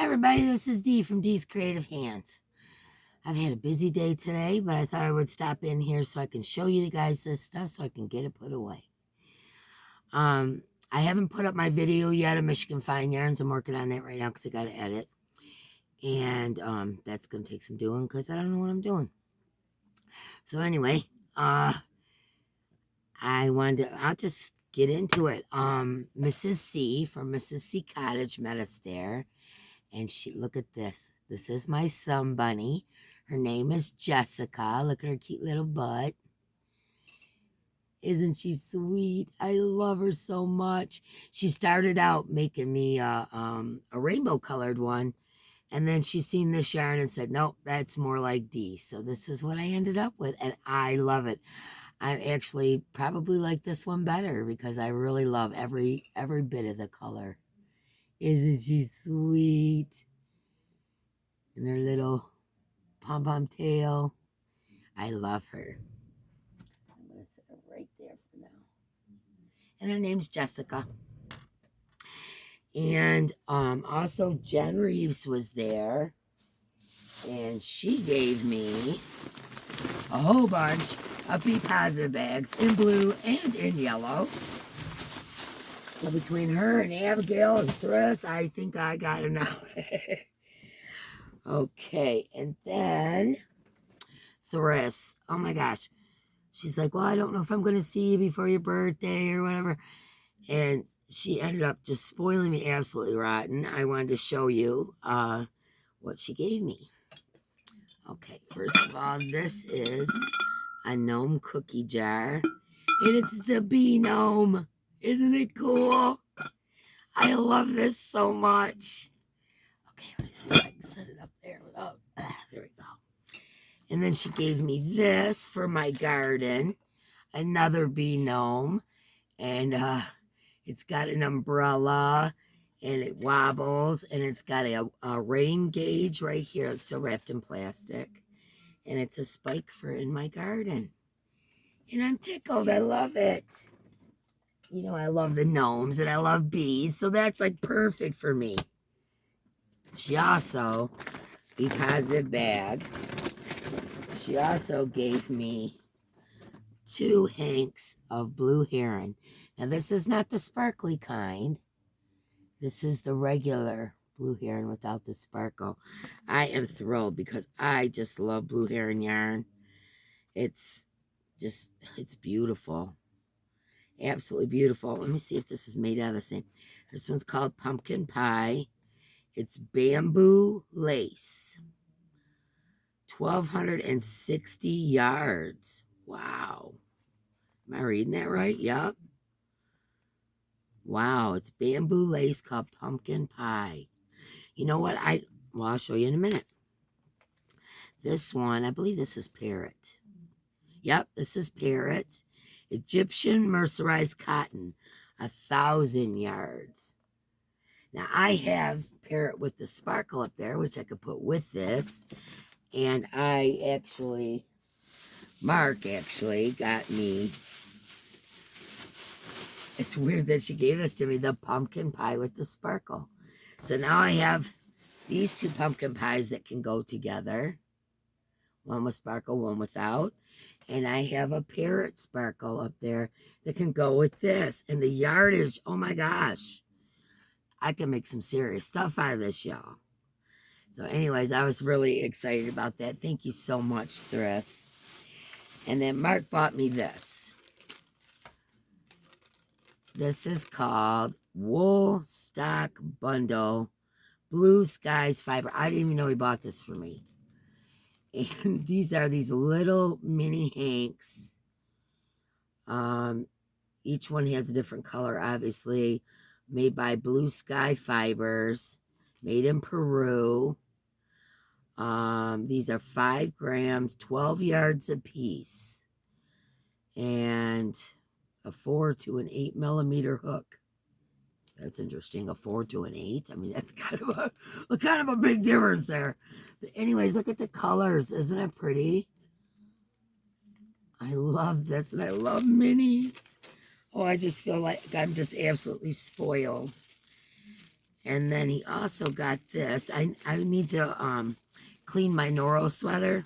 everybody, this is Dee from Dee's Creative Hands. I've had a busy day today, but I thought I would stop in here so I can show you guys this stuff so I can get it put away. I haven't put up my video yet of Michigan Fine Yarns. I'm working on that right now because I got to edit. And that's going to take some doing because I don't know what I'm doing. So anyway, I'll just get into it. Mrs. C from Mrs. C Cottage met us there. And look at this. This is my sun bunny. Her name is Jessica. Look at her cute little butt. Isn't she sweet? I love her so much. She started out making me a rainbow colored one. And then she seen this yarn and said, nope, that's more like Dee. So this is what I ended up with. And I love it. I actually probably like this one better because I really love every bit of the color. Isn't she sweet? And her little pom-pom tail. I love her. I'm going to set her right there for now. And her name's Jessica. And also Jen Reeves was there. And she gave me a whole bunch of Be Positive bags in blue and in yellow. So between her and Abigail and Thris, I think I got enough. Okay, and then Thris, oh my gosh. She's like, well, I don't know if I'm going to see you before your birthday or whatever. And she ended up just spoiling me absolutely rotten. I wanted to show you what she gave me. Okay, first of all, this is a gnome cookie jar. And it's the bee gnome. Isn't it cool? I love this so much. Okay, let me see if I can set it up there without... there we go. And then she gave me this for my garden. Another bee gnome. And it's got an umbrella. And it wobbles. And it's got a rain gauge right here. It's still wrapped in plastic. And it's a spike for in my garden. And I'm tickled. I love it. You know, I love the gnomes and I love bees, so that's like perfect for me. She also, Be Positive bag, she also gave me 2 hanks of blue heron. Now, this is not the sparkly kind. This is the regular blue heron without the sparkle. I am thrilled because I just love blue heron yarn. It's beautiful. Absolutely beautiful. Let me see if this is made out of the same. This one's called Pumpkin Pie. It's bamboo lace. 1,260 yards. Wow. Am I reading that right? Yep. Wow. It's bamboo lace called Pumpkin Pie. You know what? I'll show you in a minute. This one, I believe this is Parrot. Yep, this is Parrot. Egyptian mercerized cotton, 1,000 yards. Now, I have Parrot with the sparkle up there, which I could put with this. And Mark actually got me, it's weird that she gave this to me, the pumpkin pie with the sparkle. So now I have these 2 pumpkin pies that can go together. One with sparkle, one without. And I have a Parrot sparkle up there that can go with this. And the yardage, oh my gosh. I can make some serious stuff out of this, y'all. So anyways, I was really excited about that. Thank you so much, Thris. And then Mark bought me this. This is called Wool Stock Bundle Blue Skies Fiber. I didn't even know he bought this for me. And these are these little mini hanks. Each one has a different color, obviously. Made by Blue Sky Fibers. Made in Peru. These are 5 grams, 12 yards a piece. And a 4 to an 8 millimeter hook. That's interesting. A 4 to an 8. I mean, that's kind of a big difference there. But anyways, look at the colors. Isn't it pretty? I love this, and I love minis. Oh, I just feel like I'm just absolutely spoiled. And then he also got this. I need to clean my Noro sweater.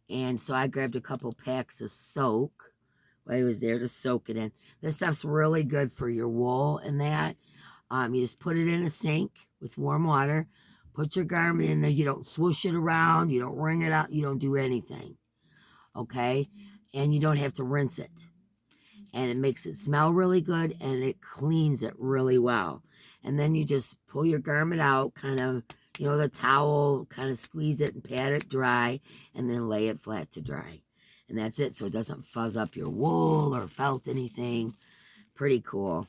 And so I grabbed a couple packs of soak while I was there to soak it in. This stuff's really good for your wool and that. You just put it in a sink with warm water. Put your garment in there. You don't swoosh it around. You don't wring it out. You don't do anything. Okay? And you don't have to rinse it. And it makes it smell really good, and it cleans it really well. And then you just pull your garment out, kind of, you know, the towel, kind of squeeze it and pat it dry, and then lay it flat to dry. And that's it, so it doesn't fuzz up your wool or felt anything. Pretty cool.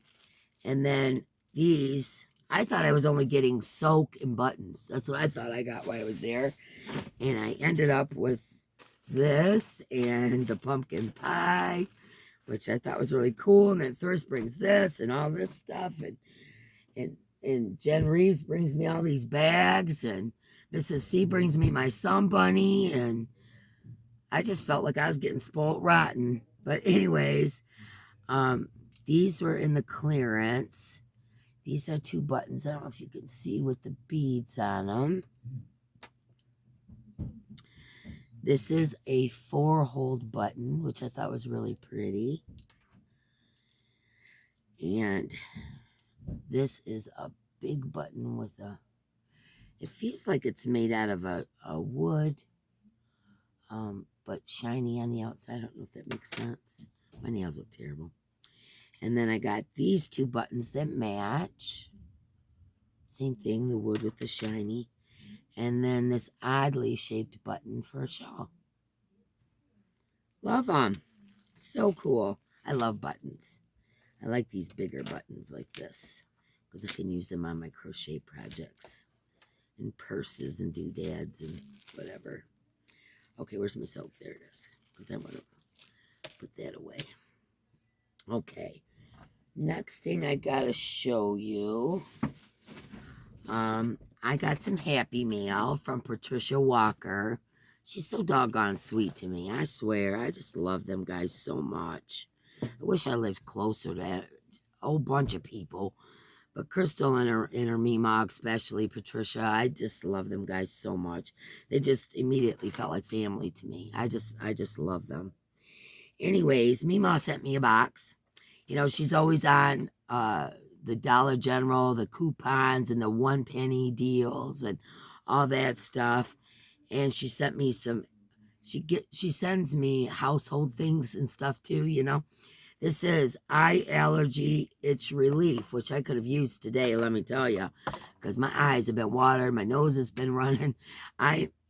And then these, I thought I was only getting soak and buttons. That's what I thought I got while I was there. And I ended up with this and the pumpkin pie, which I thought was really cool. And then Thirst brings this and all this stuff. And Jen Reeves brings me all these bags. And Mrs. C brings me my sun bunny. And I just felt like I was getting spoiled rotten. But anyways, these were in the clearance. These are 2 buttons. I don't know if you can see with the beads on them. This is a 4-hold button, which I thought was really pretty. And this is a big button with a, it feels like it's made out of a wood, but shiny on the outside. I don't know if that makes sense. My nails look terrible. And then I got these 2 buttons that match. Same thing, the wood with the shiny. And then this oddly shaped button for a shawl. Love them. So cool. I love buttons. I like these bigger buttons like this because I can use them on my crochet projects and purses and doodads and whatever. Okay, where's my soap? There it is, because I want to put that away. Okay. Next thing I gotta show you. I got some Happy Mail from Patricia Walker. She's so doggone sweet to me. I swear, I just love them guys so much. I wish I lived closer to a whole bunch of people. But Crystal and her Meemaw, especially Patricia, I just love them guys so much. They just immediately felt like family to me. I just love them. Anyways, Meemaw sent me a box. You know, she's always on the Dollar General, the coupons, and the 1-penny deals, and all that stuff. And she sent me some. She sends me household things and stuff too. You know, this is eye allergy itch relief, which I could have used today. Let me tell you, because my eyes have been watered, my nose has been running.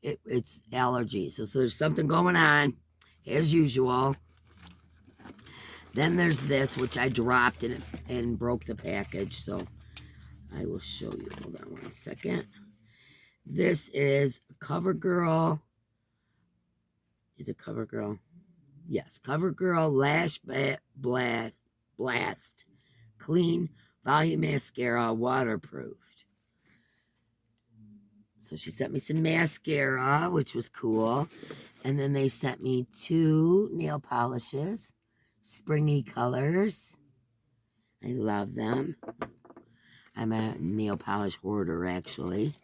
It's allergy, so there's something going on, as usual. Then there's this, which I dropped and broke the package. So I will show you. Hold on 1 second. This is CoverGirl. Is it CoverGirl? Yes, CoverGirl Lash Blast Clean Volume Mascara Waterproofed. So she sent me some mascara, which was cool. And then they sent me 2 nail polishes. Springy colors. I love them. I'm a nail polish hoarder, actually.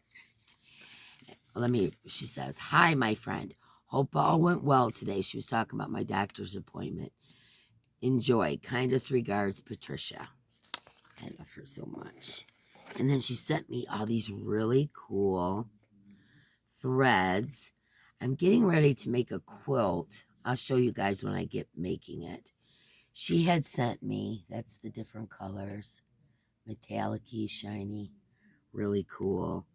She says, "Hi, my friend. Hope all went well today." She was talking about my doctor's appointment. "Enjoy. Kindest regards, Patricia." I love her so much. And then she sent me all these really cool threads. I'm getting ready to make a quilt. I'll show you guys when I get making it. She had sent me, that's the different colors, metallic-y, shiny, really cool.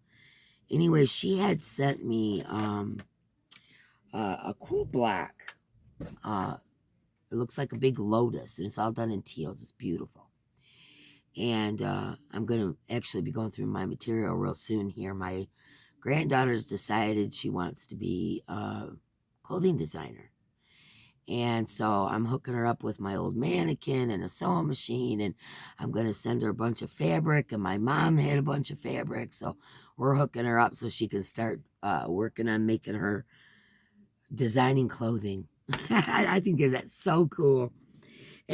Anyway, she had sent me a cool black. It looks like a big lotus, and it's all done in teals. It's beautiful. And I'm going to actually be going through my material real soon here. My granddaughter's decided she wants to be a clothing designer. And so I'm hooking her up with my old mannequin and a sewing machine, and I'm going to send her a bunch of fabric, and my mom had a bunch of fabric, so we're hooking her up so she can start working on making her designing clothing. I think that's so cool.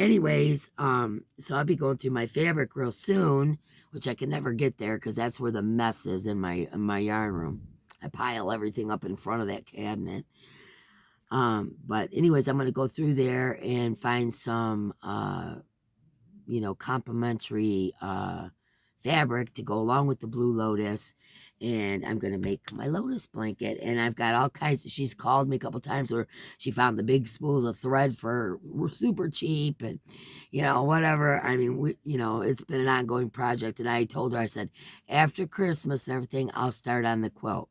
Anyways, so I'll be going through my fabric real soon, which I can never get there because that's where the mess is in my yarn room. I pile everything up in front of that cabinet. But anyways, I'm going to go through there and find some, complimentary fabric to go along with the Blue Lotus. And I'm going to make my lotus blanket. And I've got all kinds of, she's called me a couple times where she found the big spools of thread for super cheap and, whatever. I mean, it's been an ongoing project. And I told her, I said, after Christmas and everything, I'll start on the quilt.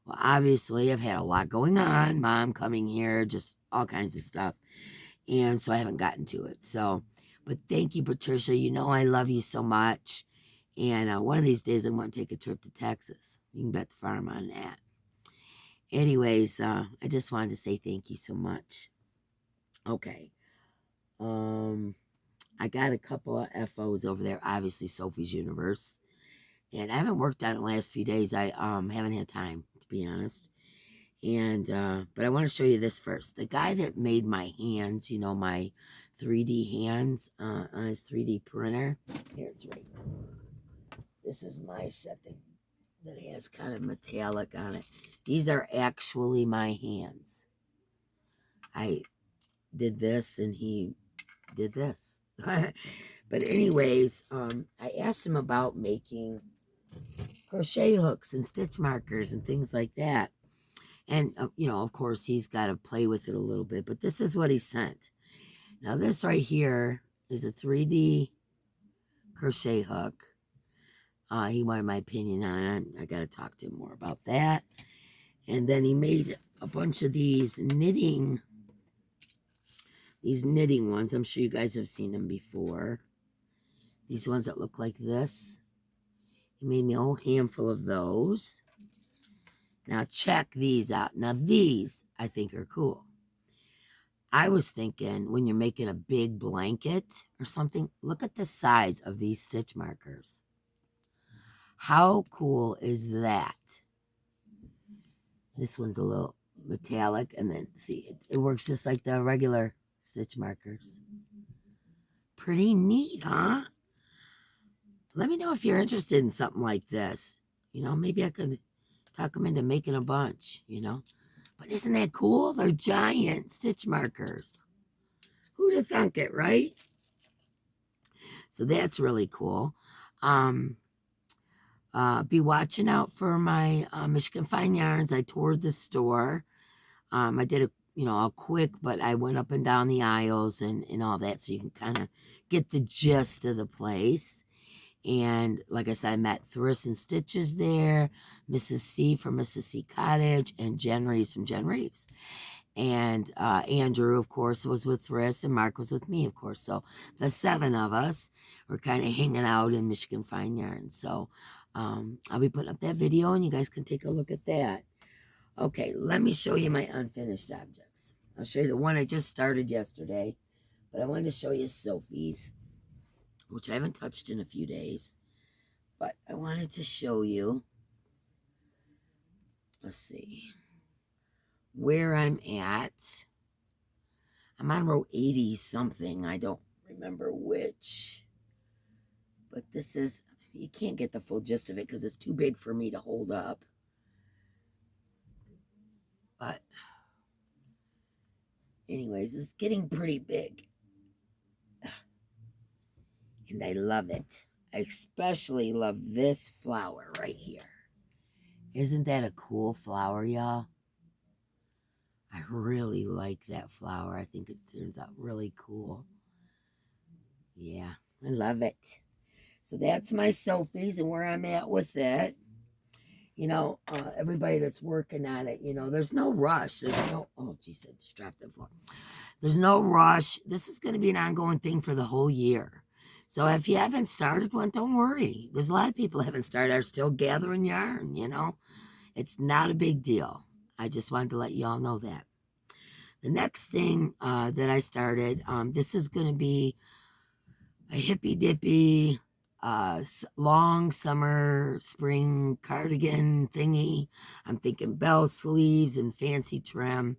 Well, obviously, I've had a lot going on. Mom coming here, just all kinds of stuff. And so I haven't gotten to it. So, but thank you, Patricia. I love you so much. And one of these days, I'm going to take a trip to Texas. You can bet the farm on that. Anyways, I just wanted to say thank you so much. Okay. I got a couple of FOs over there. Obviously, Sophie's Universe. And I haven't worked on it the last few days. I haven't had time, to be honest. And but I want to show you this first. The guy that made my hands, my 3D hands on his 3D printer. Here, it's right. This is my set that has kind of metallic on it. These are actually my hands. I did this and he did this. But anyways, I asked him about making crochet hooks and stitch markers and things like that. And, of course, he's got to play with it a little bit. But this is what he sent. Now, this right here is a 3D crochet hook. He wanted my opinion on it. I got to talk to him more about that. And then he made a bunch of these knitting ones. I'm sure you guys have seen them before. These ones that look like this. He made me a whole handful of those. Now check these out. Now these I think are cool. I was thinking when you're making a big blanket or something, look at the size of these stitch markers. How cool is that? This one's a little metallic, and then see, it works just like the regular stitch markers. Pretty neat, huh? Let me know if you're interested in something like this. Maybe I could talk them into making a bunch, But isn't that cool? They're giant stitch markers. Who'd have thunk it, right? So that's really cool. Be watching out for my Michigan Fine Yarns. I toured the store. I did a quick, but I went up and down the aisles and all that, so you can kind of get the gist of the place. And like I said, I met Thriss and Stitches there, Mrs. C from Mrs. C Cottage, and Jen Reeves from Jen Reeves. And Andrew, of course, was with Thriss, and Mark was with me, of course. So the 7 of us were kind of hanging out in Michigan Fine Yarns. So I'll be putting up that video, and you guys can take a look at that. Okay, let me show you my unfinished objects. I'll show you the one I just started yesterday, but I wanted to show you Sophie's, which I haven't touched in a few days. But I wanted to show you, let's see, where I'm at. I'm on row 80 something. I don't remember which. But this is, you can't get the full gist of it because it's too big for me to hold up. But anyways, it's getting pretty big. And I love it. I especially love this flower right here. Isn't that a cool flower, y'all? I really like that flower. I think it turns out really cool. Yeah, I love it. So that's my Sophie's and where I'm at with it. Everybody that's working on it, there's no rush. There's no, oh, geez, I just dropped the floor. There's no rush. This is going to be an ongoing thing for the whole year. So if you haven't started one, don't worry. There's a lot of people who haven't started, are still gathering yarn, It's not a big deal. I just wanted to let you all know that. The next thing that I started, this is going to be a hippy-dippy long summer, spring cardigan thingy. I'm thinking bell sleeves and fancy trim.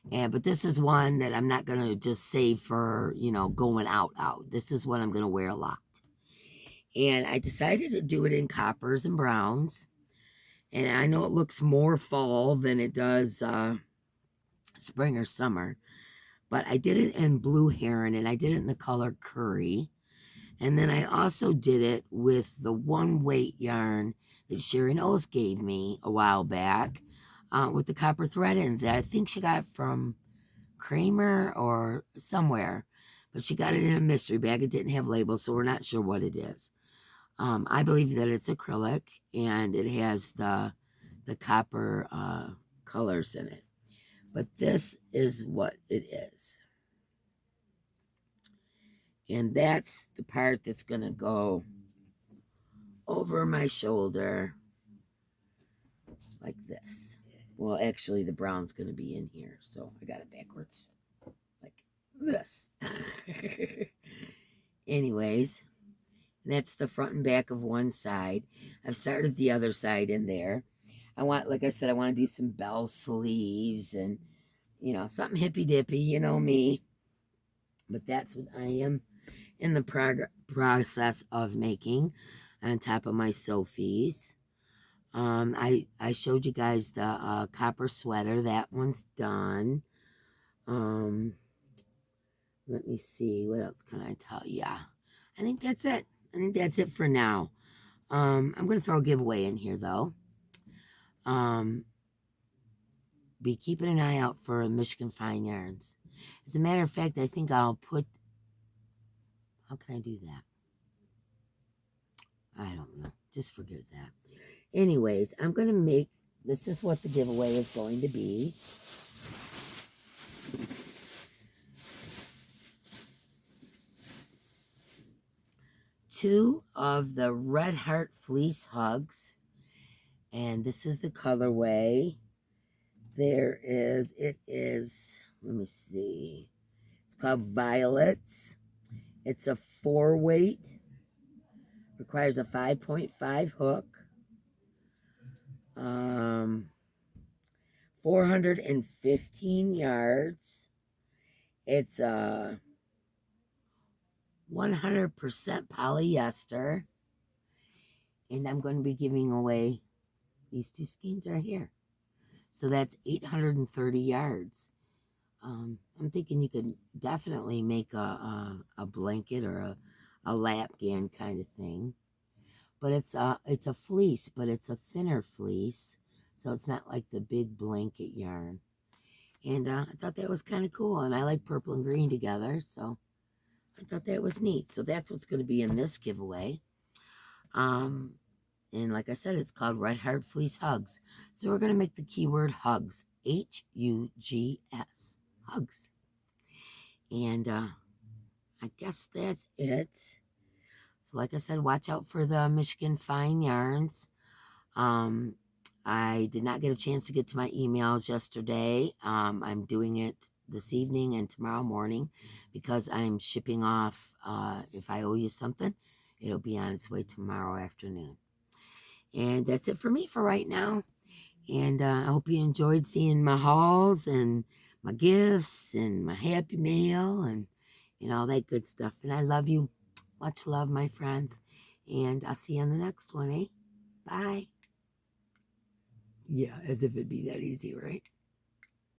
But this is one that I'm not going to just save for, you know, going out. This is what I'm going to wear a lot. And I decided to do it in coppers and browns. And I know it looks more fall than it does spring or summer. But I did it in blue heron, and I did it in the color curry. And then I also did it with the one weight yarn that Sherry Knowles gave me a while back with the copper thread in that I think she got from Kramer or somewhere. But she got it in a mystery bag. It didn't have labels, so we're not sure what it is. I believe that it's acrylic, and it has the copper colors in it. But this is what it is. And that's the part that's going to go over my shoulder like this. Well, actually, the brown's going to be in here, so I got it backwards like this. Anyways, that's the front and back of one side. I've started the other side in there. I want, like I said, I want to do some bell sleeves and, you know, something hippy-dippy, you know me. But that's what I am in the process of making on top of my Sophies. I showed you guys the copper sweater. That one's done. Let me see. What else can I tell you? Yeah, I think that's it. I think that's it for now. I'm going to throw a giveaway in here, though. Be keeping an eye out for Michigan Fine Yarns. As a matter of fact, I think I'll put... How can I do that? I don't know. Just forget that. Anyways, I'm going to make... This is what the giveaway is going to be. Two of the Red Heart Fleece Hugs. And this is the colorway. It is, let me see. It's called Violets. It's a 4-weight. Requires a 5.5 hook. 415 yards. It's 100% polyester. And I'm going to be giving away these two skeins right here. So that's 830 yards. I'm thinking you could definitely make a blanket or a lapgan kind of thing. But it's a fleece, but it's a thinner fleece. So it's not like the big blanket yarn. And I thought that was kind of cool. And I like purple and green together. So I thought that was neat. So that's what's going to be in this giveaway. And like I said, it's called Red Heart Fleece Hugs. So we're going to make the keyword hugs. H-U-G-S. Hugs. And I guess that's it. So like I said, watch out for the Michigan Fine Yarns. I did not get a chance to get to my emails yesterday. I'm doing it this evening and tomorrow morning because I'm shipping off. If I owe you something, it'll be on its way tomorrow afternoon. And that's it for me for right now. And I hope you enjoyed seeing my hauls and my gifts and my Happy Mail and, you know, all that good stuff. And I love you. Much love, my friends. And I'll see you on the next one, eh? Bye. Yeah, as if it'd be that easy, right?